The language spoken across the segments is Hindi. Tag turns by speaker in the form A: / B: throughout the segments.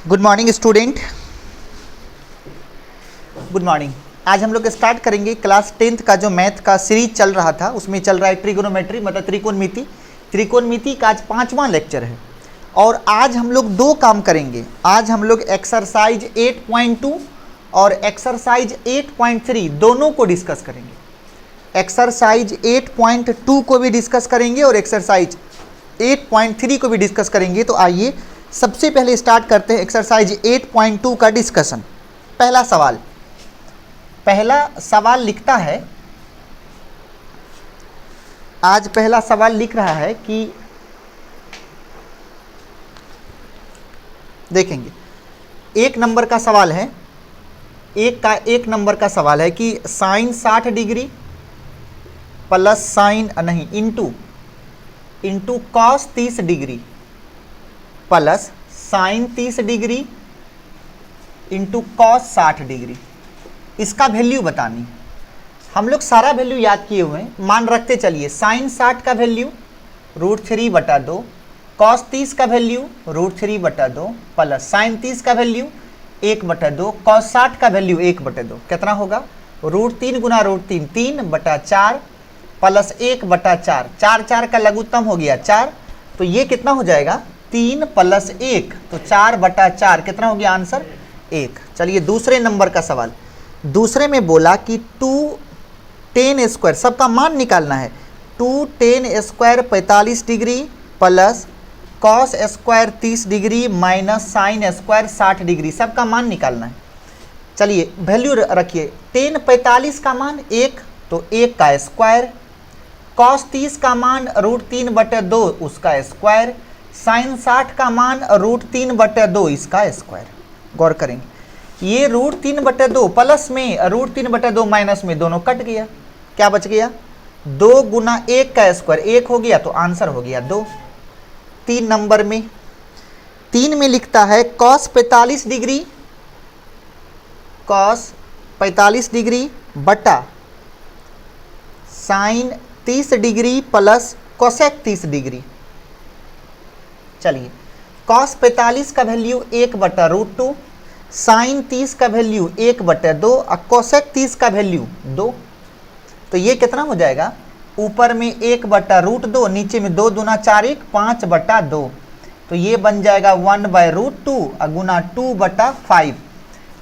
A: Good morning student, good morning. आज हम लोग स्टार्ट करेंगे क्लास 10th का जो मैथ का सीरीज चल रहा था, उसमें चल रहा है ट्रिगोनोमेट्री मतलब त्रिकोणमिति। त्रिकोणमिति का आज 5वां लेक्चर है और आज हम लोग दो काम करेंगे। आज हम लोग एक्सरसाइज 8.2 और एक्सरसाइज 8.3 दोनों को डिस्कस करेंगे। एक्सरसाइज 8.2 को भी डिस्कस करेंगे और एक्सरसाइज 8.3 को भी डिस्कस करेंगे। तो आइए सबसे पहले स्टार्ट करते हैं एक्सरसाइज 8.2 का डिस्कशन। पहला सवाल लिखता है, आज पहला सवाल लिख रहा है कि देखेंगे एक नंबर का सवाल है, एक नंबर का सवाल है कि साइन 60 डिग्री प्लस साइन नहीं into cos 30 degree plus sign 30 degree into cos 60 degree, इसका वैल्यू बतानी है। हम लोग सारा वैल्यू याद किए हुए हैं, मान रखते चलिए। साइन 60 का वैल्यू √3/2, कॉस 30 का वैल्यू √3/2 प्लस साइन 30 का वैल्यू 1/2, कॉस 60 का वैल्यू 1/2। कितना होगा? √3 गुना √3 3/4 प्लस 1/4, 4 का लघुत्तम हो गया 4, तो ये कितना हो जाएगा? 3 प्लस 1, तो 4/4 कितना हो गया आंसर? 1। चलिए दूसरे नंबर का सवाल। दूसरे में बोला कि 2tan², सबका मान निकालना है। 2tan² 45 degree plus cos² 30 degree minus sin² 60 degree, सबका मान निकालना है। चलिए वैल्यू रखिए। tan 45 का मान 1, तो 1 का स्क्वायर, cos 30 का मान √3/2 उसका स्क्वायर, साइन 60 का मान √3/2 इसका स्क्वायर। गौर करेंगे ये √3/2 प्लस में √3/2 माइनस में दोनों कट गया, क्या बच गया? 2 गुना 1 का स्क्वायर 1 हो गया, तो आंसर हो गया 2। 3 नंबर में 3 में लिखता है cos 45 डिग्री बटा sine 30 degree plus cosec 30 degree. चलिए cos 45 का वैल्यू 1/√2, साइन 30 का वैल्यू 1/2 और कोसेक 30 का वैल्यू 2, तो ये कितना हो जाएगा? ऊपर में 1/√2, नीचे में 2 दूना 4 1 5/2, तो ये बन जाएगा 1/√2 गुना 2/5।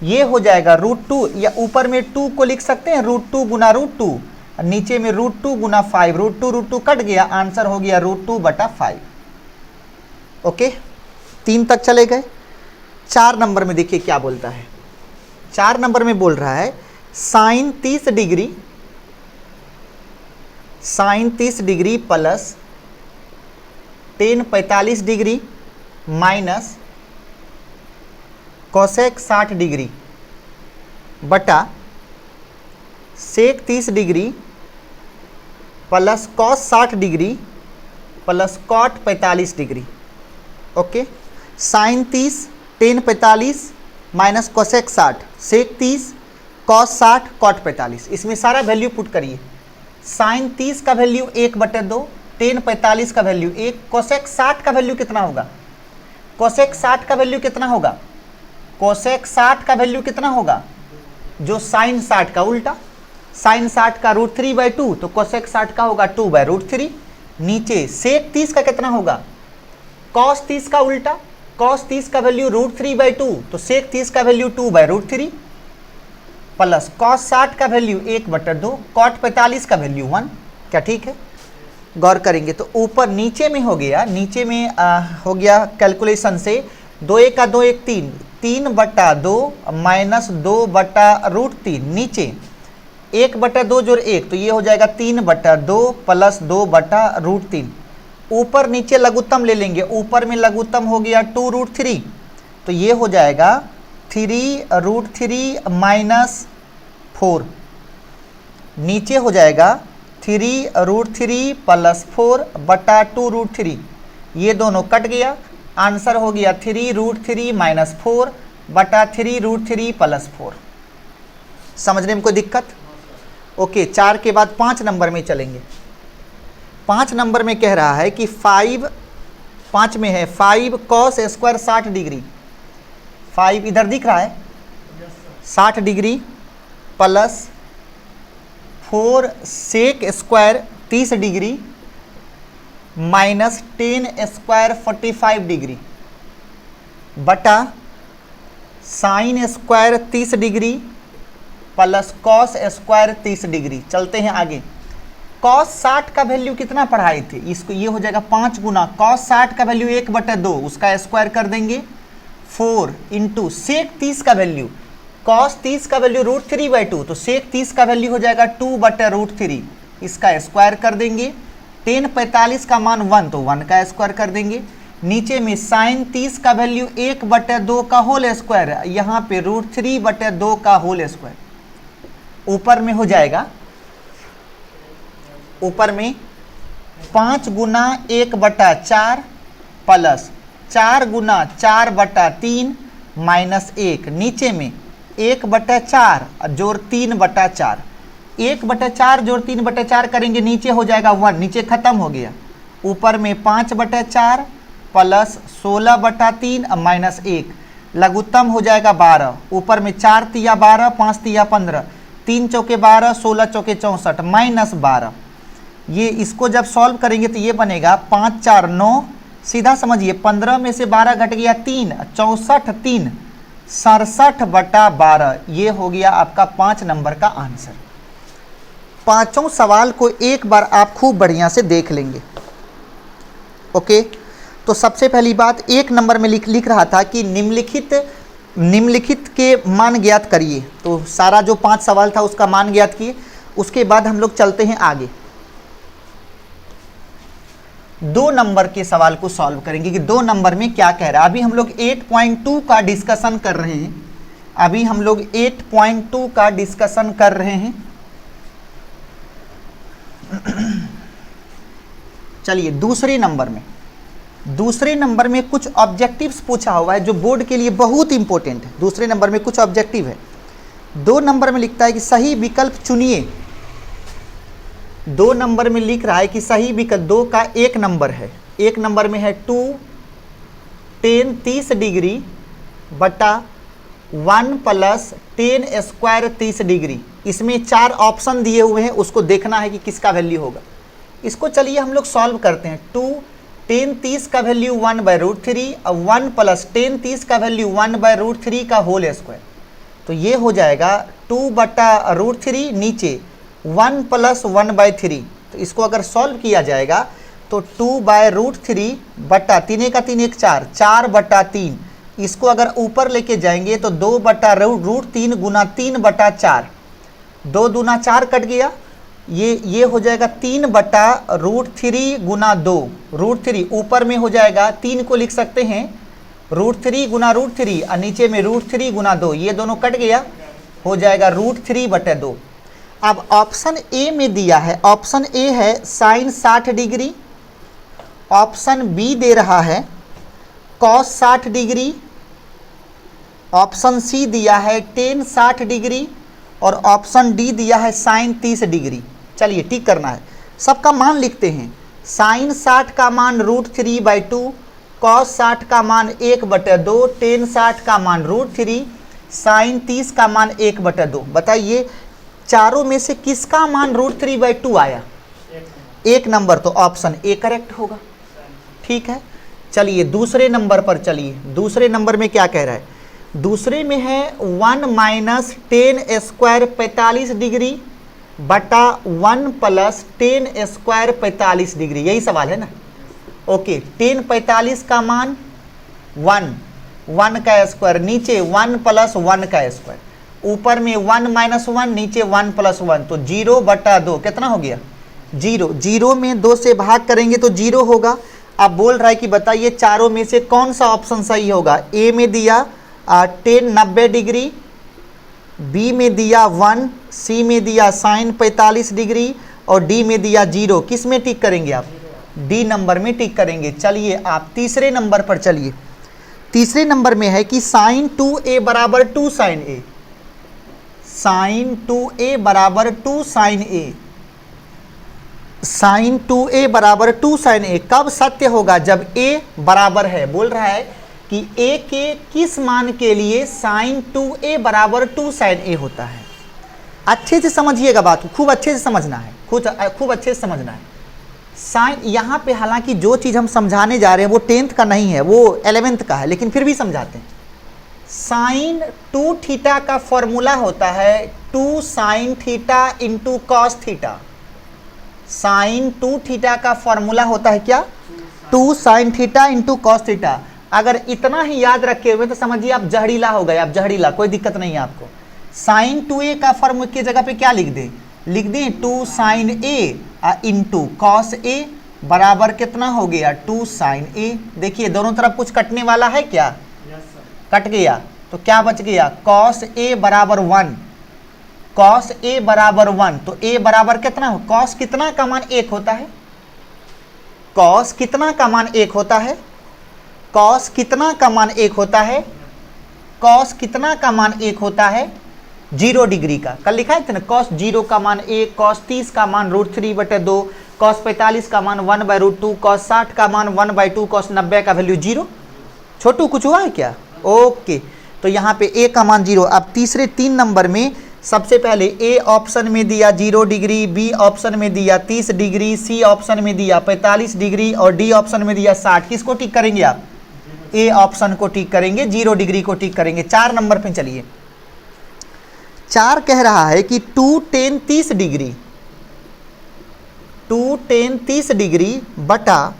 A: ये हो जाएगा √2, या ऊपर में 2 को लिख सकते हैं √2 गुना √2, नीचे में √2 गुना 5, √2 कट गया, आंसर हो गया √2/5। ओके, 3 तक चले गए। 4 नंबर में देखिए क्या बोलता है। 4 नंबर में बोल रहा है sine 30 degree plus tan 45 degree minus cosec 60 degree बटा sec 30 degree plus cos 60 degree plus cot 45 degree. Okay, sine 30 tan 45 minus cosec 60, sec 30 cos 60 cot 45, इसमें सारा वैल्यू पुट करिए। साइन 30 का वैल्यू 1/2, tan 45 का वैल्यू 1, कोसेक 60 का वैल्यू कितना होगा? कोसेक 60 का वैल्यू कितना होगा? कोसेक 60 का वैल्यू कितना होगा? जो साइन 60 का उल्टा, साइन 60 का √3/2, तो कोसेक 60 का होगा 2/√3। नीचे सेक 30 का कितना होगा? cos 30 का उल्टा, cos 30 का वैल्यू √3/2, तो सेक 30 का वैल्यू 2/√3 प्लस cos 60 का वैल्यू 1/2, cot 45 का वैल्यू 1। क्या ठीक है? गौर करेंगे तो ऊपर नीचे में हो गया, नीचे में हो गया कैलकुलेशन से 2 1 का 2 1 3, 3/2 माइनस 2/√3, नीचे 1/2 जोड़ 1, तो ये हो जाएगा 3/2 प्लस 2/√3। ऊपर नीचे लघुत्तम ले लेंगे, ऊपर में लघुत्तम हो गया 2√3, तो ये हो जाएगा 3√3 माइनस 4, नीचे हो जाएगा 3√3 प्लस 4/2√3, ये दोनों कट गया, आंसर हो गया 3√3 माइनस 4/3√3 प्लस 4। समझने में कोई दिक्कत? ओके, 4 के बाद 5 नंबर में चलेंगे। 5 नंबर में कह रहा है कि 5 में है 5 cos² 60 डिग्री 5 इधर दिख रहा है 60 degree plus 4 sec square 30 degree minus 10 square 45 degree बटा sine square 30 degree plus cos square 30 degree. चलते हैं आगे। कॉस 60 का वैल्यू कितना पढ़ाए थे, इसको ये हो जाएगा 5 गुना कॉस 60 का वैल्यू 1/2 उसका स्क्वायर कर देंगे 4 इंटू सेक 30 का वैल्यू, कॉस 30 का वैल्यू √3/2 तो सेक 30 का वैल्यू हो जाएगा 2/√3 इसका स्क्वायर कर देंगे। 10 45 का मान 1 तो 1 का स्क्वायर कर देंगे। नीचे में साइन 30 का वैल्यू 1/2 का होल स्क्वायर, यहाँ पे √3/2 का होल स्क्वायर। ऊपर में हो जाएगा, ऊपर में 5 गुना 1/4 प्लस 4 गुना 4/3 माइनस 1, नीचे में 1/4 जोड़ 3/4, 1/4 जोड़ 3/4 करेंगे नीचे हो जाएगा 1, नीचे खत्म हो गया। ऊपर में 5/4 प्लस 16/3 माइनस 1, लघुत्तम हो जाएगा 12। ऊपर में 4 तिया 12, 5 तिया 15, 3 चौके 12, 16 चौके 64 माइनस 12। ये इसको जब सॉल्व करेंगे तो ये बनेगा 5 4 9, सीधा समझिए 15 में से 12 घट गया 3, 64 3 67/12। ये हो गया आपका 5 नंबर का आंसर। पांचों सवाल को एक बार आप खूब बढ़िया से देख लेंगे। ओके, तो सबसे पहली बात 1 नंबर में लिख रहा था कि निम्नलिखित के मान ज्ञात करिए, तो सारा जो 5 सवाल था उसका मान ज्ञात किए। उसके बाद हम लोग चलते हैं आगे, 2 नंबर के सवाल को सॉल्व करेंगे कि 2 नंबर में क्या कह रहा है। अभी हम लोग 8.2 का डिस्कशन कर रहे हैं, अभी हम लोग 8.2 का डिस्कशन कर रहे हैं। चलिए दूसरे नंबर में कुछ ऑब्जेक्टिव्स पूछा हुआ है जो बोर्ड के लिए बहुत इंपॉर्टेंट है। दूसरे नंबर में कुछ ऑब्जेक्टिव है। 2 नंबर में लिखता है कि सही विकल्प चुनिए। 2 नंबर में लिख रहा है कि सही विकल्प 2 का 1 नंबर है। 1 नंबर में है 2 10 30 डिग्री बटा 1 प्लस 10 स्क्वायर 30 डिग्री। इसमें 4 ऑप्शन दिए हुए हैं, उसको देखना है कि किसका वैल्यू होगा। इसको चलिए हम लोग सॉल्व करते हैं। 2 10 30 का वैल्यू 1/√3 और 1 प्लस 10 30 का वैल्यू 1/√3 का होल स्क्वायर, तो ये हो जाएगा 2/√3 नीचे 1 प्लस 1/3। तो इसको अगर सॉल्व किया जाएगा तो 2/√3 बटा 3 का 3 1 4 4/3। इसको अगर ऊपर लेके जाएंगे तो 2/√3 गुना 3/4, 2 दूना 4 कट गया, ये हो जाएगा 3/√3 गुना 2, √3 ऊपर में हो जाएगा 3 को लिख सकते हैं √3 गुना √3 और नीचे में √3 गुना 2, ये दोनों कट गया, हो जाएगा √3/2। अब ऑप्शन ए में दिया है, ऑप्शन ए है साइन 60 डिग्री, ऑप्शन बी दे रहा है कॉस 60 डिग्री, ऑप्शन सी दिया है टेन 60 डिग्री और ऑप्शन डी दिया है साइन 30 डिग्री। चलिए ठीक करना है, सबका मान लिखते हैं। साइन 60 का मान √3/2, कॉस 60 का मान 1/2, टेन 60 का मान √3, साइन 30 का मान 1/2। बताइए चारों में से किसका मान √3/2 आया? 1 नंबर, तो ऑप्शन ए करेक्ट होगा। ठीक है, चलिए दूसरे नंबर पर चलिए। दूसरे नंबर में क्या कह रहा है? दूसरे में है 1 माइनस 10 स्क्वायर 45 डिग्री बटा 1 प्लस 10 स्क्वायर 45 डिग्री, यही सवाल है ना। ओके, 10 45 का मान 1 का स्क्वायर, नीचे 1 प्लस 1 का स्क्वायर, ऊपर में 1 माइनस 1, नीचे 1 प्लस 1, तो 0/2 कितना हो गया? 0। 0 में 2 से भाग करेंगे तो 0 होगा। अब बोल रहा है कि बताइए चारों में से कौन सा ऑप्शन सही होगा? ए में दिया 10 90 डिग्री, बी में दिया 1, सी में दिया साइन 45 डिग्री और डी में दिया 0। किस में टिक करेंगे आप? डी नंबर में टिक करेंगे। चलिए आप तीसरे नंबर पर चलिए। तीसरे नंबर में है कि साइन 2a बराबर 2 साइन ए, साइन 2a बराबर 2 साइन ए, साइन 2a बराबर 2 साइन ए कब सत्य होगा? जब a बराबर है। बोल रहा है कि a के किस मान के लिए साइन 2a बराबर 2 साइन a होता है। अच्छे से समझिएगा बात, खूब अच्छे से समझना है, खूब अच्छे से समझना है। साइन यहाँ पे हालांकि जो चीज़ हम समझाने जा रहे हैं वो 10th का नहीं है, वो 11th का है, लेकिन फिर भी समझाते हैं। साइन 2 थीटा का फॉर्मूला होता है 2 sine theta into cos theta. Sine 2 theta का फॉर्मूला होता है क्या? 2 sine theta into cos theta. अगर इतना ही याद रखे हुए तो समझिए आप जहरीला हो गए, आप जहरीला, कोई दिक्कत नहीं है आपको। साइन 2a का फॉर्मूला की जगह पे क्या लिख दें? लिख दें 2 sine a into cos a बराबर कितना हो गया? 2 साइन a। देखिए दोनों तरफ कुछ कटने वाला है क्या? कट गया, तो क्या बच गया? कॉस a बराबर 1। कॉस a बराबर 1, तो a बराबर कितना हो? कॉस कितना का मान 1 होता है? कॉस कितना का मान 1 होता है? कॉस कितना का मान 1 होता है? कॉस कितना का मान 1 होता है? 0 डिग्री का। कल लिखा है ना, कॉस 0 का मान 1, कॉस 30 का मान √3/2, कॉस 45 का मान 1/√2, कॉस 60 का मान 1/2, कॉस 90 का वैल्यू 0। छोटू कुछ हुआ है क्या? ओके, तो यहाँ पे a का मान 0। अब तीसरे 3 नंबर में सबसे पहले a ऑप्शन में दिया 0 डिग्री, b ऑप्शन में दिया 30 डिग्री, c ऑप्शन में दिया 45 डिग्री और d ऑप्शन में दिया 60। किसको टिक करेंगे आप? a ऑप्शन को टिक करेंगे, 0 डिग्री को टिक करेंगे। 4 नंबर पे चलिए। 4 कह रहा है कि 2 tan 30 डिग्री, 2 tan 30 डिग्री बटा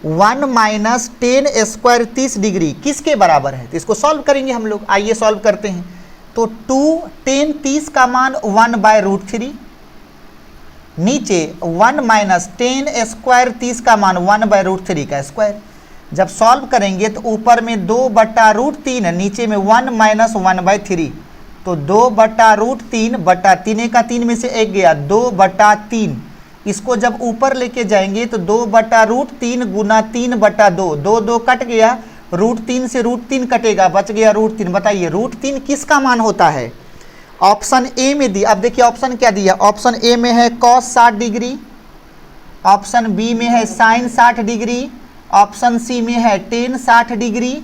A: 1 माइनस टेन स्क्वायर 30 डिग्री किसके बराबर है? तो इसको सॉल्व करेंगे हम लोग। आइए सॉल्व करते हैं। तो 2 tan 30 का मान 1/√3, नीचे 1 माइनस टेन स्क्वायर 30 का मान 1/√3 का स्क्वायर। जब सॉल्व करेंगे तो ऊपर में 2/√3, नीचे में 1 माइनस 1/3, तो 2/√3 बटा 3 का 3 में से 1 गया, 2/3। इसको जब ऊपर लेके जाएंगे तो 2/√3 गुना 3/2, 2 कट गया, √3 से √3 कटेगा, बच गया √3। बताइए √3 किसका मान होता है? ऑप्शन ए में दिया। अब देखिए ऑप्शन क्या दिया? ऑप्शन ए में है कॉस 60 डिग्री, ऑप्शन बी में है साइन 60 डिग्री, ऑप्शन सी में है टेन 60 डिग्री,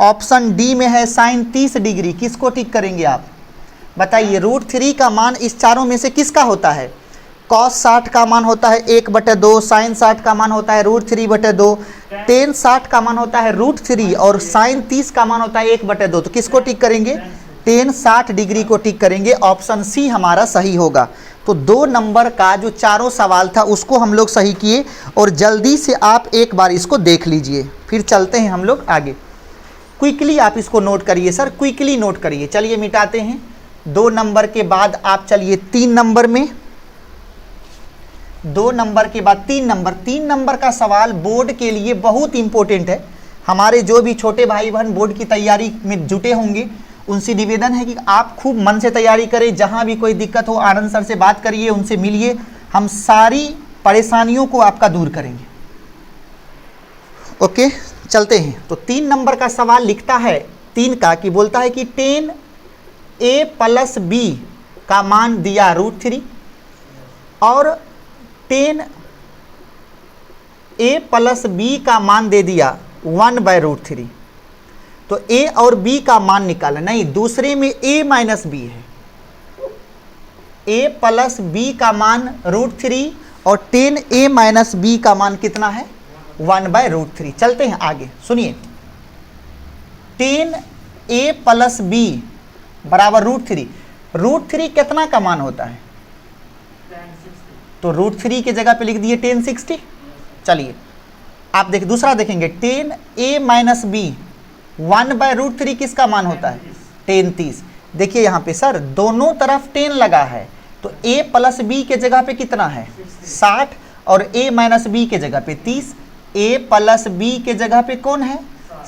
A: ऑप्शन डी में है साइन 30 डिग्री। किसको टिक करेंगे आप? बताइए √3 का मान इस चारों में से किसका होता है? कॉस 60 का मान होता है 1/2, साइन 60 का मान होता है √3/2, टेन 60 का मान होता है √3 और साइन 30 का मान होता है 1/2। तो किसको टिक करेंगे? टेन 60 डिग्री को टिक करेंगे। ऑप्शन सी हमारा सही होगा। तो 2 नंबर का जो चारों सवाल था उसको हम लोग सही किए। और जल्दी से आप एक बार इसको देख लीजिए, फिर चलते हैं हम लोग आगे। क्विकली आप इसको नोट करिए सर, क्विकली नोट करिए। चलिए मिटाते हैं। 2 नंबर के बाद आप चलिए 3 नंबर में, 2 नंबर के बाद 3 नंबर। 3 नंबर का सवाल बोर्ड के लिए बहुत इंपॉर्टेंट है। हमारे जो भी छोटे भाई बहन बोर्ड की तैयारी में जुटे होंगे उनसे निवेदन है कि आप खूब मन से तैयारी करें। जहां भी कोई दिक्कत हो आनंद सर से बात करिए, उनसे मिलिए, हम सारी परेशानियों को आपका दूर करेंगे। ओके चलते हैं। तो 3 नंबर का सवाल लिखता है 3 का कि बोलता है कि tan a प्लस b का मान दिया √3 और tan a प्लस b का मान दे दिया 1/√3। तो a और b का मान निकाला। नहीं, दूसरे में a माइनस b है। a प्लस b का मान √3 और tan a माइनस b का मान कितना है? 1/√3। चलते हैं आगे, सुनिए। tan a प्लस b बराबर √3। √3 कितना का मान होता है? तो √3 के जगह पे लिख दिए tan 60। चलिए आप देख, दूसरा देखेंगे tan a माइनस b 1/√3 किसका मान होता है? tan 30। देखिए यहाँ पे सर दोनों तरफ tan लगा है, तो a प्लस b के जगह पे कितना है? 60 और a माइनस b के जगह पे 30। a प्लस b के जगह पे कौन है?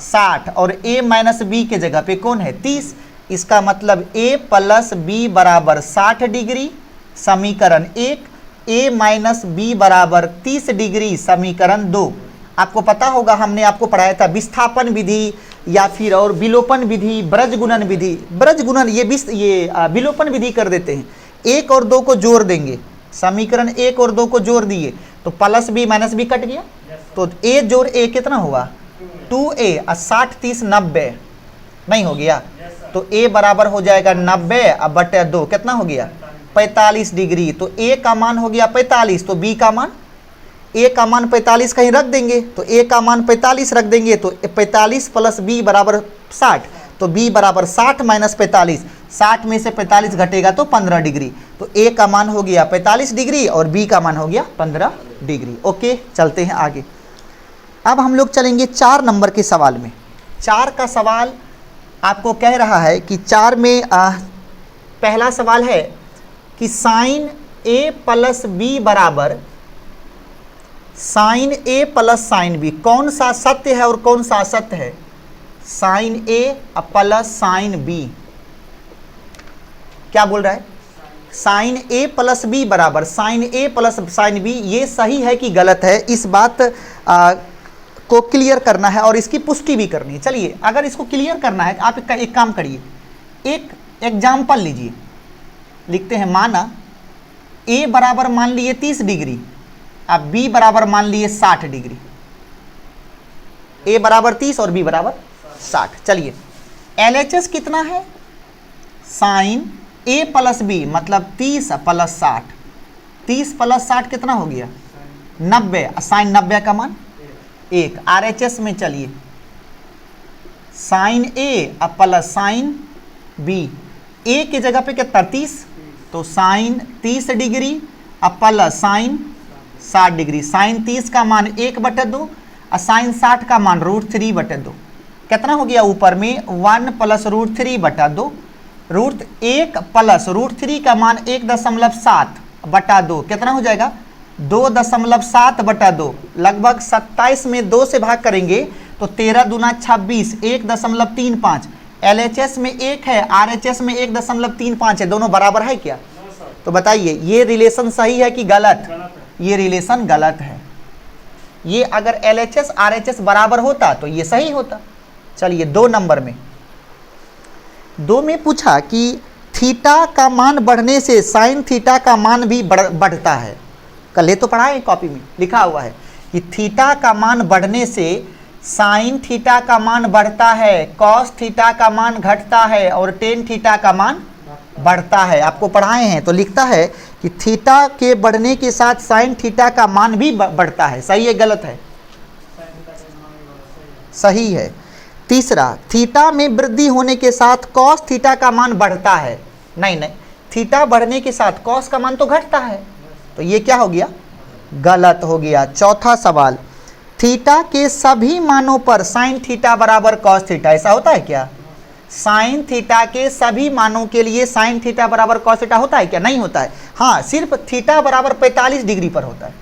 A: 60 और a माइनस b के जगह पे कौन है? 30। इसका मतलब a प्लस b बराबर 60 डिग्री, समीकरण 1, a माइनस b बराबर 30 डिग्री, समीकरण 2। आपको पता होगा हमने आपको पढ़ाया था विस्थापन विधि या फिर और विलोपन विधि, ब्रज गुणन विधि। ब्रज गुणन ये विलोपन विधि कर देते हैं। 1 और 2 को जोड़ देंगे, समीकरण 1 और 2 को जोड़ दिए तो plus b minus b cut गया, तो a जोड़ a कितना हुआ? 2a और 60 30 90 नहीं हो गया, तो a बराबर हो जाएगा 90 अब बटे 2 कितना हो गया 45 डिग्री। तो a का मान हो गया 45, तो b का मान, a का मान 45 कहीं रख देंगे, तो a का मान 45 रख देंगे, तो 45 प्लस b बराबर 60, तो b बराबर 60 माइनस 45, 60 में से 45 घटेगा तो 15 डिग्री। तो a का मान हो गया 45 डिग्री और b का मान हो गया 15 डिग्री। ओके, चलते हैं आगे। अब हम लोग चलेंगे 4 नंबर के सवाल में। 4 का सवाल आपको कह रहा है कि 4 में पहला सवाल है कि साइन a प्लस बी बराबर sine a plus sine b, कौन सा सत्य है और कौन सा असत्य है। Sine a plus sine b, क्या बोल रहा है, साइन a प्लस बी बराबर sine a plus sine b, ये सही है कि गलत है, इस बात को क्लियर करना है और इसकी पुष्टि भी करनी है। चलिए, अगर इसको क्लियर करना है आप एक काम करिए, एक एग्जाम्पल लीजिए, लिखते हैं माना a बराबर मान लिए 30 डिग्री, अब b बराबर मान लिए 60 डिग्री, a बराबर 30 और b बराबर 60। चलिए, LHS कितना है, साइन a प्लस बी मतलब 30 प्लस 60, 30 प्लस 60 कितना हो गया 90, साइन 90 का मान 1। RHS में चलिए, sine a plus sine b, a की जगह पे कितना 30, तो sine 30 degree plus sine 60 degree, sine 30 का मान 1/2 और साइन 60 का मान √3/2, कितना हो गया ऊपर में 1 प्लस √3/2, √1 प्लस √3 का मान 1.7/2, कितना हो जाएगा 2.7/2, लगभग 27 में 2 से भाग करेंगे तो 13 दूना 26, 1.35। LHS में 1 है, RHS में 1.35 है, दोनों बराबर है क्या। तो बताइए ये रिलेशन सही है कि गलत, ये रिलेशन गलत है। ये अगर LHS RHS बराबर होता तो ये सही होता। चलिए 2 नंबर में, 2 में पूछा कि थीटा का मान बढ़ने से साइन थीटा का मान भी बढ़ता है। कल तो पढ़ा है, कॉपी में लिखा हुआ है कि थीटा का मान बढ़ने से साइन थीटा का मान बढ़ता है, कॉस थीटा का मान घटता है और टेन थीटा का मान बढ़ता है। आपको पढ़ाए हैं, तो लिखता है कि थीटा के बढ़ने के साथ साइन थीटा का मान भी बढ़ता है। सही है गलत है, सही है। तीसरा, थीटा में वृद्धि होने के साथ कॉस थीटा का मान बढ़ता है। नहीं नहीं, थीटा बढ़ने के साथ कॉस का मान तो घटता है, तो ये क्या हो गया गलत हो गया। चौथा सवाल, थीटा के सभी मानों पर साइन थीटा बराबर कॉस थीटा, ऐसा होता है क्या। साइन थीटा के सभी मानों के लिए साइन थीटा बराबर कॉस थीटा होता है क्या, नहीं होता है। हाँ, सिर्फ थीटा बराबर 45 डिग्री पर होता है,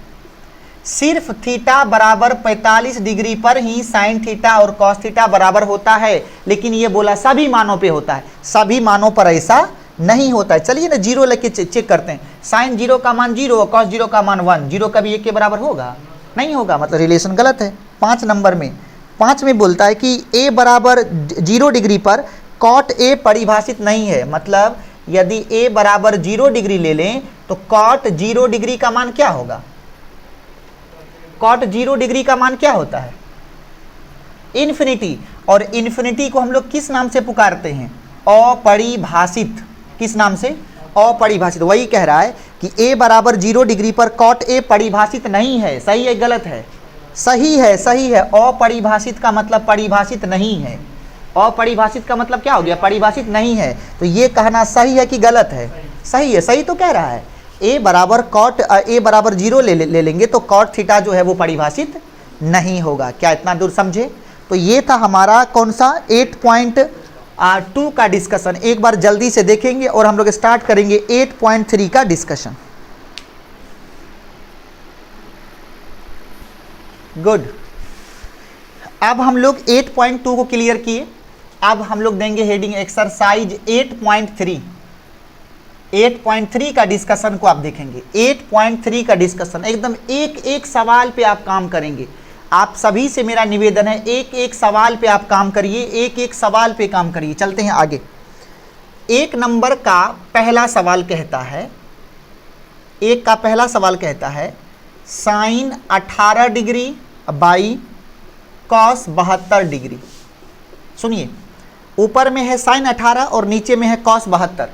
A: सिर्फ थीटा बराबर 45 डिग्री पर ही साइन थीटा और कॉस थीटा बराबर होता है, लेकिन ये बोला सभी मानों पे होता है, सभी मानों पर ऐसा नहीं होता है। चलिए ना 0 लेके चेक करते हैं, साइन 0 का मान 0 और कॉस 0 का मान 1, 0 कभी 1 के बराबर होगा, नहीं होगा, मतलब रिलेशन गलत है। 5 नंबर में, 5 में बोलता है कि a बराबर 0 डिग्री पर कॉट a परिभाषित नहीं है, मतलब यदि a बराबर 0 डिग्री ले लें तो कॉट 0 डिग्री का मान क्या होगा, कॉट 0 डिग्री का मान क्या होता है इन्फिनिटी, और इन्फिनिटी को हम लोग किस नाम से पुकारते हैं, अपरिभाषित। किस नाम से, अपरिभाषित। वही कह रहा है कि a बराबर 0 डिग्री पर कॉट a परिभाषित नहीं है। सही है गलत है, सही है, सही है। अपरिभाषित का मतलब परिभाषित नहीं है, अपरिभाषित का मतलब क्या हो गया, परिभाषित नहीं है। तो ये कहना सही है कि गलत है, सही है, सही तो कह रहा है। a बराबर कॉट a बराबर 0 ले लेंगे तो कॉट थीटा जो है वो परिभाषित नहीं होगा। क्या इतना दूर समझे। तो ये था हमारा कौन सा 8.2 का डिस्कशन। एक बार जल्दी से देखेंगे और हम लोग स्टार्ट करेंगे 8.3 का डिस्कशन। गुड, अब हम लोग 8.2 को क्लियर किए। अब हम लोग देंगे हेडिंग एक्सरसाइज 8.3। 8.3 का डिस्कशन को आप देखेंगे। 8.3 का डिस्कशन एकदम एक एक सवाल पे आप काम करेंगे। आप सभी से मेरा निवेदन है, एक एक सवाल पे आप काम करिए, एक एक सवाल पे काम करिए। चलते हैं आगे। 1 नंबर का पहला सवाल कहता है, 1 का पहला सवाल कहता है sine 18 degree by cos 72 degree. सुनिए, ऊपर में है साइन 18 और नीचे में है कॉस 72।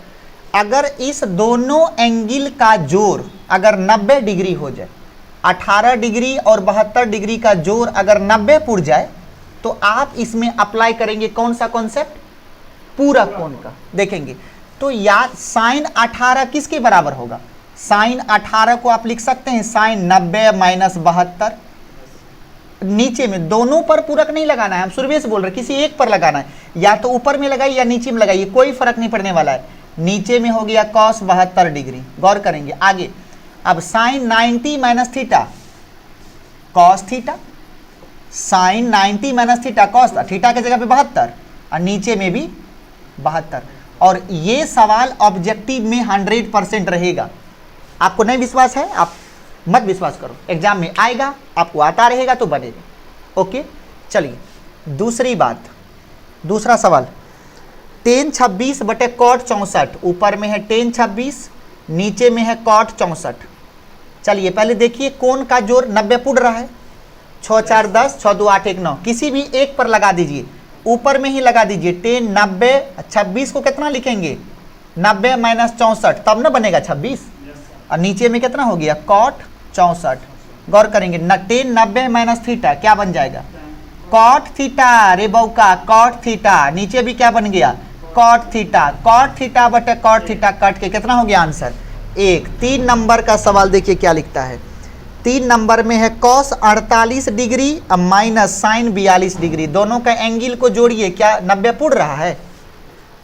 A: अगर इस दोनों एंगल का जोड़ अगर 90 डिग्री हो जाए, 18 डिग्री और 72 डिग्री का जोड़ अगर 90 पुर जाए, तो आप इसमें अप्लाई करेंगे कौन सा कॉन्सेप्ट? पूरक कोण का। देखेंगे तो या साइन 18 किसके बराबर होगा? साइन 18 को आप लिख सकते हैं साइन 90 माइनस 72। नीचे में दोनों पर पूरक नहीं लगाना है, हम शुरू से बोल रहे किसी एक पर लगाना है, या तो ऊपर में लगाइए या नीचे में लगाइए, कोई फर्क नहीं पड़ने वाला है। नीचे में हो गया कॉस 72 डिग्री। गौर करेंगे आगे। अब sine 90 minus theta cos theta, sine 90 minus theta cos theta के जगह पे 72 और नीचे में भी 72। और ये सवाल ऑब्जेक्टिव में 100% रहेगा। आपको नहीं विश्वास है, आप मत विश्वास करो, एग्जाम में आएगा, आपको आता रहेगा तो बनेगा। ओके, चलिए दूसरी बात, दूसरा सवाल। tan 26 बटे cot 64। ऊपर में है tan 26, नीचे में है cot 64। चलिए पहले देखिए कोण का जोड़ 90 पुड़ रहा है। 6 4 10, 6 2 8 1 9, किसी भी एक पर लगा दीजिए, ऊपर में ही लगा दीजिए। tan 90 26 को कितना लिखेंगे? 90 माइनस 64, तब ना बनेगा 26। और नीचे में कितना हो गया? cot 64। गौर करेंगे न tan 90 माइनस थीटा क्या बन जाएगा? cot theta. रे बउका cot थीटा, नीचे भी क्या बन गया? cot theta. cot थीटा बटे cot थीटा कट के कितना हो गया आंसर? 1। 3 नंबर का सवाल देखिए क्या लिखता है। 3 नंबर में है cos 48 degree minus sine 42 degree. दोनों का एंगल को जोड़िए, क्या 90 पुड़ रहा है?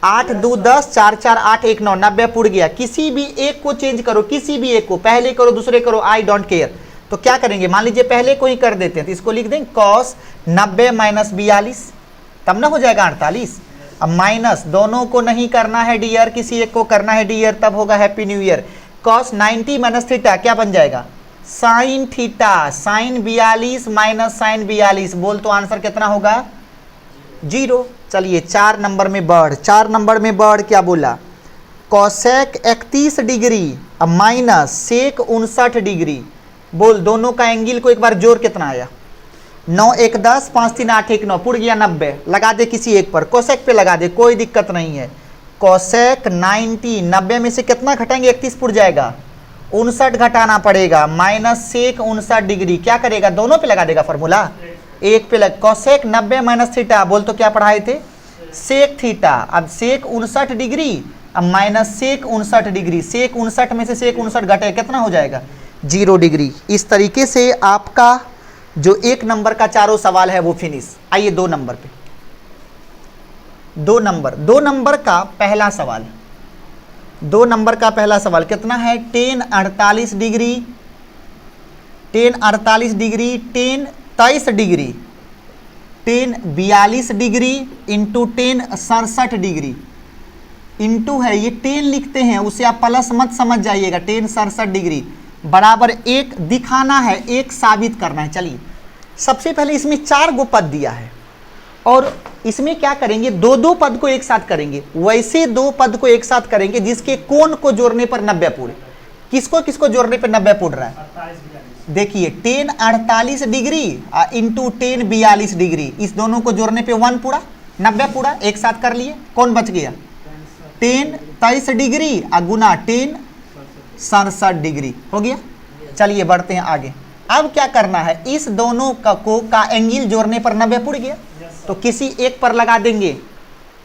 A: 8 2 10, 4 4 8 1 9, 90 पुड़ गया। किसी भी एक को चेंज करो, किसी भी एक को, पहले करो दूसरे करो, आई डोंट केयर। तो क्या करेंगे? मान लीजिए पहले को ही कर देते हैं, तो इसको लिख देंगे cos 90 माइनस 42, तब ना हो जाएगा 48। अब माइनस दोनों को नहीं करना है डियर, किसी एक को करना है डियर, तब होगा happy new year. cos 90 minus theta क्या बन जाएगा? Sine theta. Sine 42 minus sine 42, बोल तो आंसर कितना होगा? 0। चलिए 4 नंबर में बढ़, 4 नंबर में बढ़ क्या बोला? Cosec 31 degree minus sec 59 degree. बोल दोनों का एंगल को एक बार जोड़ कितना आया? 9 1 10, 5 3 8 1 9, पुड़ गया 90। लगा दे किसी एक पर, कोसेक पे लगा दे, कोई दिक्कत नहीं है। कोसेक 90 में से कितना घटाएंगे? 31 पुड़ जाएगा, 59 घटाना पड़ेगा, माइनस सेक 59 डिग्री। क्या करेगा? दोनों पे लगा देगा फॉर्मूला, एक पे लग। कोसेक 90 माइनस थीटा, बोल तो क्या पढ़ाए थे? Sec theta. अब सेक 59 डिग्री अब माइनस सेक 59 डिग्री, सेक 59 में से सेक 59 घटे कितना हो जाएगा? 0 डिग्री। इस तरीके से आपका जो 1 नंबर का चारों सवाल है वो फिनिश। आइए 2 नंबर पे। 2 नंबर का पहला सवाल, 2 नंबर का पहला सवाल कितना है? tan 48 degree, tan 48 degree, tan 23 degree, tan 42 degree into tan 67 degree. Into है, ये tan लिखते हैं, उसे आप प्लस मत समझ जाइएगा। tan 67 डिग्री बराबर 1 दिखाना है, 1 साबित करना है। चलिए सबसे पहले इसमें 4 गो पद दिया है और इसमें क्या करेंगे? 2 पद को एक साथ करेंगे। वैसे 2 पद को एक साथ करेंगे जिसके कोण को जोड़ने पर 90 पुड़। किसको किसको जोड़ने पर 90 पुड़ रहा है? देखिए tan 48 degree into tan 42 degree, इस दोनों को जोड़ने पे 1 पूरा 90 पूरा, एक साथ कर लिए। कौन बच गया? tan 23 डिग्री गुना tan 67 डिग्री हो गया। चलिए बढ़ते हैं आगे। अब क्या करना है? इस दोनों का एंगल जोड़ने पर 90 पुड़ गया, तो किसी एक पर लगा देंगे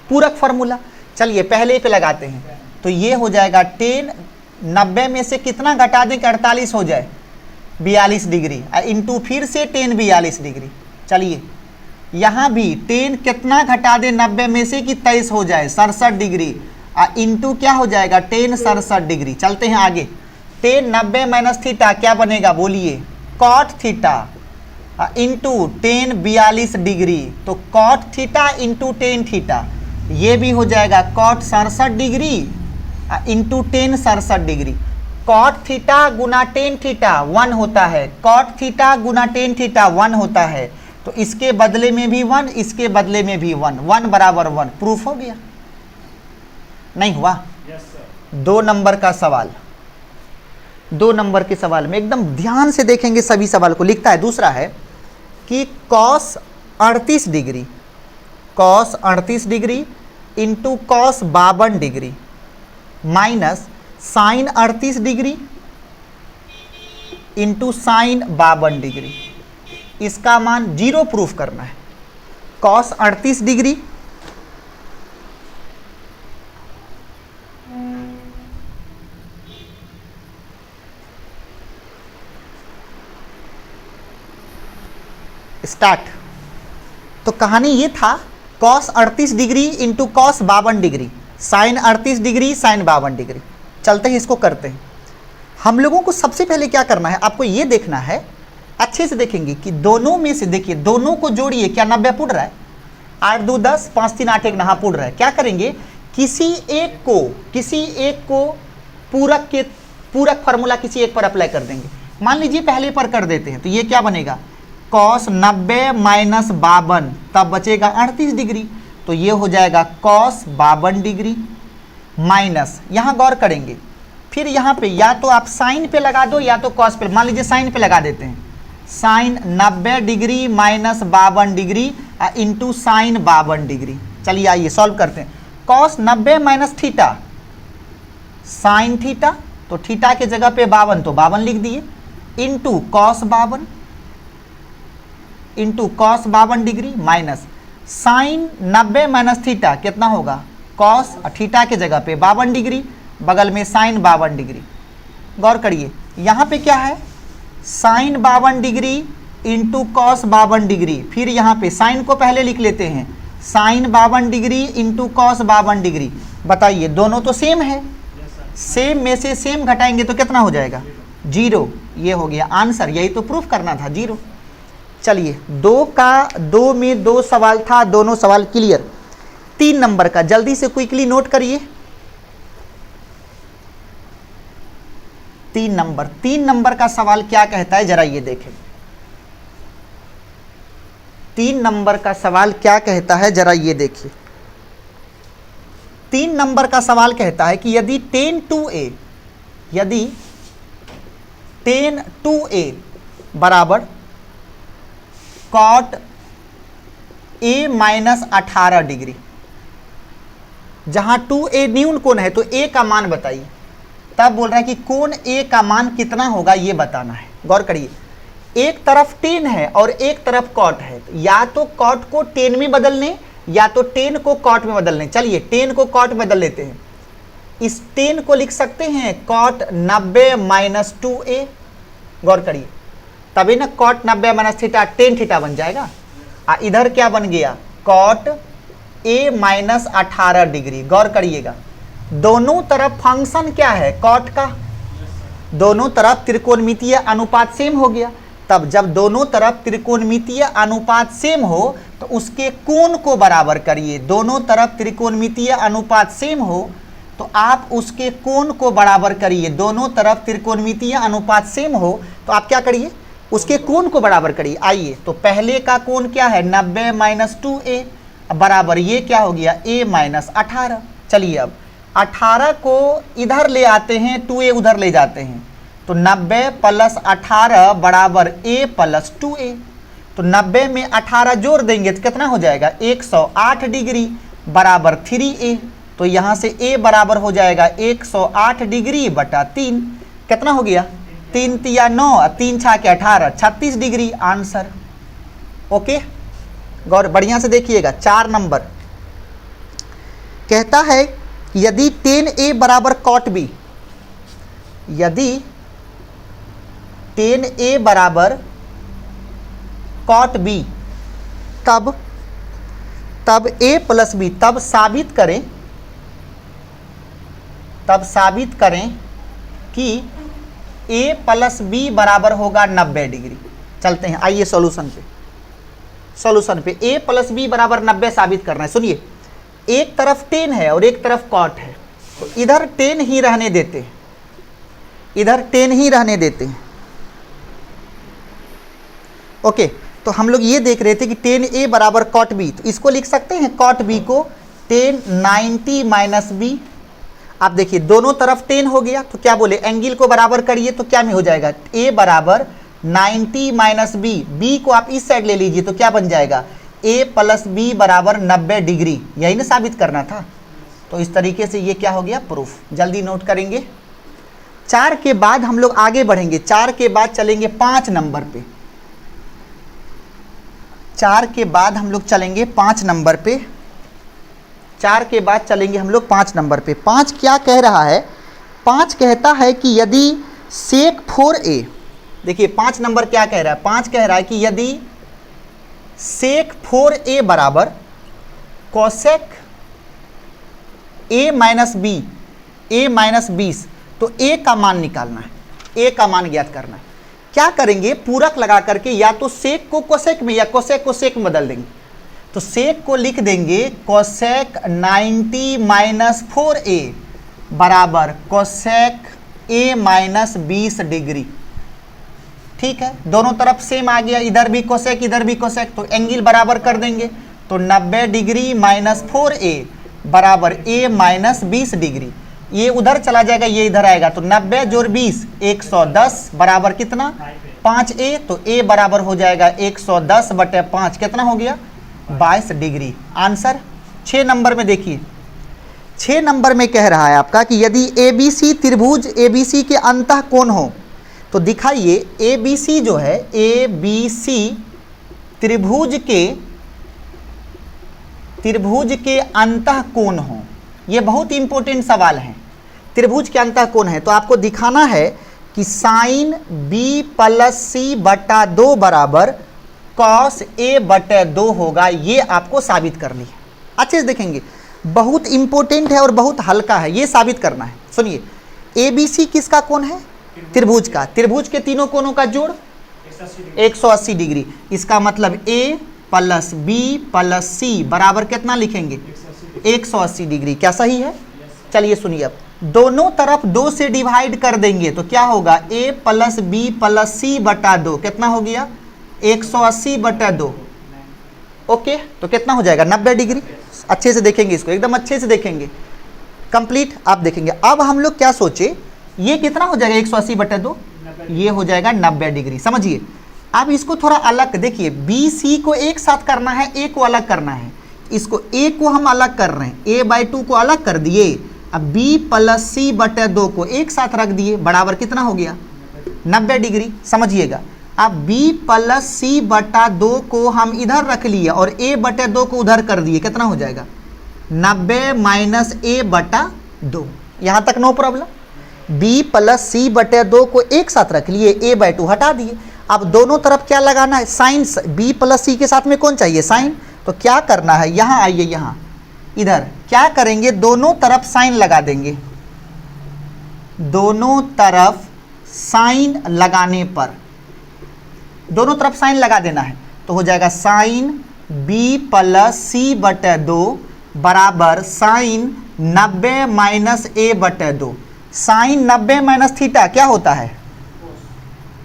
A: पूरक फार्मूला। चलिए पहले पे लगाते हैं, तो ये हो जाएगा tan 90 में से कितना घटा दें कि 48 हो जाए? 42 डिग्री इंटू फिर से tan 42 डिग्री। चलिए यहाँ भी tan कितना घटा दें 90 में से कि 23 हो जाए? 67 डिग्री इंटू क्या हो जाएगा? tan 67 degree. चलते हैं आगे। tan 90 माइनस थीटा क्या बनेगा? बोलिए, cot theta into tan 42 degree, तो cot theta into tan theta, ये भी हो जाएगा cot 67 degree into tan 67 degree. cot theta गुना tan थीटा 1 होता है, cot थीटा गुना tan थीटा 1 होता है, तो इसके बदले में भी 1, इसके बदले में भी 1, 1 बराबर 1। प्रूफ हो गया? नहीं हुआ? 2 नंबर का सवाल, 2 नंबर के सवाल में एकदम ध्यान से देखेंगे सभी सवाल को। लिखता है दूसरा है कि cos 38 degree, cos 38 degree into cos 52 degree minus sine 38 degree into sine 52 degree. इसका मान 0 प्रूफ करना है। Cos 38 degree start. तो कहानी ये था, cos 38 degree into cos 52 degree, sine 38 degree, sine 52 degree. चलते हैं इसको करते हैं। हम लोगों को सबसे पहले क्या करना है, आपको ये देखना है, अच्छे से देखेंगे कि दोनों में से, देखिए दोनों को जोड़िए, क्या 90 पुड़ रहा है, 8 2 10, 5 3 8 1 नहा पुड़ रहा है। क्या करेंगे, किसी एक को पूरक फार्मूला किसी एक पर अप्लाई कर देंगे। मान लीजिए पहले पर कर देते हैं, तो ये क्या बनेगा, कॉस 90 माइनस 52, तब बचेगा 38 डिग्री, तो ये हो जाएगा कॉस 52 डिग्री माइनस, यहाँ गौर करेंगे, फिर यहाँ पे या तो आप साइन पे लगा दो या तो कॉस पे। मान लीजिए साइन पे लगा देते हैं, sine 90 degree minus 52 degree into sine 52 degree. चलिए आइए सॉल्व करते हैं। Cos 90 minus theta, sine theta, तो थीटा के जगह पे 52 तो 52 लिख दिए, into cos 52 into cos 52 degree minus sine 90 minus theta कितना होगा, कॉस, थीटा के जगह पे 52 डिग्री, बगल में साइन 52 डिग्री। गौर करिए यहाँ पे क्या है, sine 52 degree into cos 52 degree, फिर यहाँ पे साइन को पहले लिख लेते हैं, sine 52 degree into cos 52 degree. बताइए दोनों तो सेम है, सेम में से सेम घटाएंगे तो कितना हो जाएगा, 0। ये हो गया आंसर, यही तो प्रूफ करना था, 0। चलिए 2 में 2 सवाल था, दोनों सवाल क्लियर। 3 नंबर का जल्दी से क्विकली नोट करिए। 3 नंबर का सवाल क्या कहता है, जरा ये देखें। 3 नंबर का सवाल क्या कहता है, जरा ये देखिए। 3 नंबर का सवाल कहता है कि यदि tan 2a बराबर cot a माइनस 18 डिग्री, जहां 2a न्यून कोण है तो a का मान बताइए। तब बोल रहा है कि कोण a का मान कितना होगा ये बताना है। गौर करिए, एक तरफ tan है और एक तरफ cot है, या तो cot को tan में बदल लें या तो tan को cot में बदल लें। चलिए tan को cot में बदल लेते हैं, इस tan को लिख सकते हैं cot 90 माइनस 2a। गौर करिए तभी ना cot 90 minus theta tan theta बन जाएगा। इधर क्या बन गया, cot a माइनस 18 डिग्री। गौर करिएगा दोनों तरफ फंक्शन क्या है, cot का, दोनों तरफ त्रिकोणमितीय अनुपात सेम हो गया। तब जब दोनों तरफ त्रिकोणमितीय अनुपात सेम हो तो उसके कोण को बराबर करिए। दोनों तरफ त्रिकोणमितीय अनुपात सेम हो तो आप उसके कोण को बराबर करिए। दोनों तरफ त्रिकोणमितीय अनुपात सेम हो तो आप क्या करिए, उसके कोण को बराबर करिए। आइए तो पहले का कोण क्या है, 90 माइनस 2a बराबर ये क्या हो गया, a माइनस 18। चलिए अब 18 को इधर ले आते हैं, 2a उधर ले जाते हैं, तो 90 प्लस 18 बराबर a प्लस 2a। तो 90 में 18 जोड़ देंगे तो कितना हो जाएगा, 108 डिग्री बराबर 3a। तो यहाँ से a बराबर हो जाएगा 108 डिग्री बटा 3। कितना हो गया, 3 तिया 9, 3 छा के 18, 36 डिग्री आंसर। ओके गौर बढ़िया से देखिएगा। 4 नंबर कहता है यदि tan a बराबर cot b, यदि tan a बराबर cot b, तब a प्लस b, तब साबित करें कि a प्लस b बराबर होगा 90 डिग्री। चलते हैं आइए सॉल्यूशन पे a प्लस b बराबर 90 साबित करना है। सुनिए एक तरफ tan है और एक तरफ cot है, तो इधर tan ही रहने देते हैं, इधर tan ही रहने देते हैं। ओके तो हम लोग ये देख रहे थे कि tan a बराबर cot b, तो इसको लिख सकते हैं cot b को tan 90 माइनस b। आप देखिए दोनों तरफ tan हो गया तो क्या बोले, एंगल को बराबर करिए तो क्या में हो जाएगा, a बराबर 90 माइनस b। b को आप इस साइड ले लीजिए तो क्या बन जाएगा, a प्लस बी बराबर 90 डिग्री, यही ना साबित करना था। तो इस तरीके से ये क्या हो गया, प्रूफ। जल्दी नोट करेंगे। 4 के बाद हम लोग आगे बढ़ेंगे, 4 के बाद चलेंगे 5 नंबर पे। 4 के बाद हम लोग चलेंगे 5 नंबर पे। 4 के बाद चलेंगे हम लोग 5 नंबर पे। 5 क्या कह रहा है, 5 कहता है कि यदि सेक 4a, देखिए 5 नंबर क्या कह रहा है, 5 कह रहा है कि यदि सेक 4a बराबर cosec a minus B, a minus 20, तो a का मान निकालना है, a का मान ज्ञात करना है। क्या करेंगे, पूरक लगा करके या तो सेक को कोसेक में या कोसेक को सेक में बदल देंगे। तो सेक को लिख देंगे कोसेक 90 माइनस 4a बराबर कोसेक a माइनस 20 डिग्री। ठीक है, दोनों तरफ सेम आ गया, इधर भी कोसेक इधर भी कोसेक, तो एंगल बराबर कर देंगे। तो 90 डिग्री माइनस 4a बराबर a माइनस 20 डिग्री। ये उधर चला जाएगा, ये इधर आएगा, तो 90 जोड़ 20 110 बराबर कितना 5a। तो a बराबर हो जाएगा 110 बटे 5, कितना हो गया 22 डिग्री। आंसर 6 नंबर में देखिए, 6 नंबर में कह रहा है आपका कि यदि ABC त्रिभुज ABC के अंतः कोण हो, तो दिखाइए ABC जो है, ABC त्रिभुज के अंतः कोण हो। ये बहुत इंपॉर्टेंट सवाल है। त्रिभुज के अंतः कोण है तो आपको दिखाना है कि साइन B प्लस C बटा 2 बराबर कॉस A बटे 2 होगा। ये आपको साबित करनी है। अच्छे से देखेंगे, बहुत इंपॉर्टेंट है और बहुत हल्का है, ये साबित करना है। सुनिए, ABC किसका कोण है, त्रिभुज का। त्रिभुज के तीनों कोणों का जोड़ 180 डिग्री। इसका मतलब A plus B plus C बराबर कितना लिखेंगे 180 डिग्री। क्या सही है? चलिए सुनिए, अब दोनों तरफ 2 से डिवाइड कर देंगे तो क्या होगा, A plus B plus C बटा 2 कितना हो गया 180 बटा 2। ओके, तो कितना हो जाएगा 90 डिग्री। अच्छे से देखेंगे इसको, एकदम अच्छे से देखेंगे, कंप्लीट आप देखेंगे। अब हम लोग क्या सोचे, ये कितना हो जाएगा 180 बटा 2, ये हो जाएगा 90 डिग्री। समझिए, अब इसको थोड़ा अलग देखिए, बी सी को एक साथ करना है, ए को अलग करना है। इसको ए को हम अलग कर रहे हैं, a/2 को अलग कर दिए। अब b प्लस सी बटे 2 को एक साथ रख दिए, बराबर कितना हो गया 90 डिग्री। समझिएगा, अब b प्लस सी बटा 2 को हम इधर रख लिए और a बटे 2 को उधर कर दिए, कितना हो जाएगा 90 माइनस a बटा 2। यहाँ तक नो प्रॉब्लम। b प्लस सी बटे 2 को एक साथ रख लिए, a/2 हटा दिए। अब दोनों तरफ क्या लगाना है, साइन। b प्लस सी के साथ में कौन चाहिए, साइन। तो क्या करना है, यहाँ आइए, यहाँ इधर क्या करेंगे, दोनों तरफ साइन लगा देंगे। दोनों तरफ साइन लगाने पर, दोनों तरफ साइन लगा देना है, तो हो जाएगा साइन b प्लस सी बटे 2 बराबर साइन 90 माइनस a बटे 2। साइन 90 माइनस थीटा क्या होता है,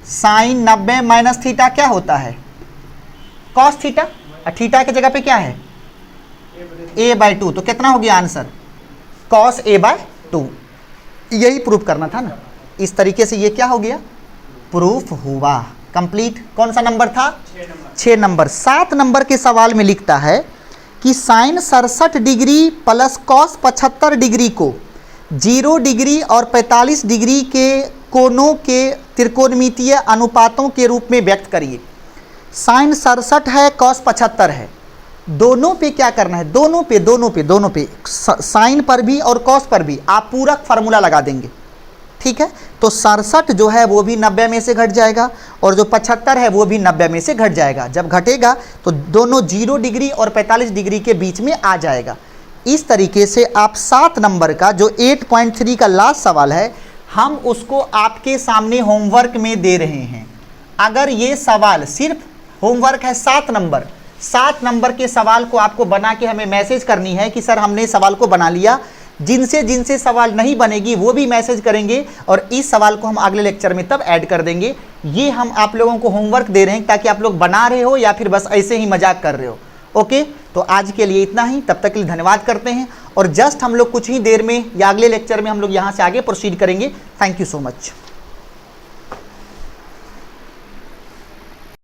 A: साइन 90 माइनस थीटा क्या होता है, कॉस थीटा। थीटा की जगह पे क्या है a/2, तो कितना हो गया आंसर कॉस a/2। यही प्रूफ करना था ना। इस तरीके से ये क्या हो गया, प्रूफ हुआ, कंप्लीट। कौन सा नंबर था, 6 नंबर। 7 नंबर के सवाल में लिखता है कि sine 67 degree plus cos 75 degree को 0 डिग्री और 45 डिग्री के कोणों के त्रिकोणमितीय अनुपातों के रूप में व्यक्त करिए। साइन 67 है, कॉस 75 है, दोनों पे क्या करना है, दोनों पे साइन पर भी और कॉस पर भी आप पूरक फार्मूला लगा देंगे। ठीक है, तो 67 जो है वो भी 90 में से घट जाएगा और जो 75 है वो भी 90 में से घट जाएगा। जब घटेगा तो दोनों 0 डिग्री और 45 डिग्री के बीच में आ जाएगा। इस तरीके से आप 7 नंबर का जो 8.3 का लास्ट सवाल है, हम उसको आपके सामने होमवर्क में दे रहे हैं। अगर ये सवाल सिर्फ होमवर्क है 7 नंबर के सवाल को आपको बना के हमें मैसेज करनी है कि सर हमने सवाल को बना लिया। जिनसे सवाल नहीं बनेगी वो भी मैसेज करेंगे और इस सवाल को हम अगले लेक्चर में तब ऐड कर देंगे। ये हम आप लोगों को होमवर्क दे रहे हैं ताकि आप लोग बना रहे हो या फिर बस ऐसे ही मजाक कर रहे हो। ओके, तो आज के लिए इतना ही, तब तक के लिए धन्यवाद करते हैं और जस्ट हम लोग कुछ ही देर में या अगले लेक्चर में हम लोग यहाँ से आगे प्रोसीड करेंगे। Thank you so much.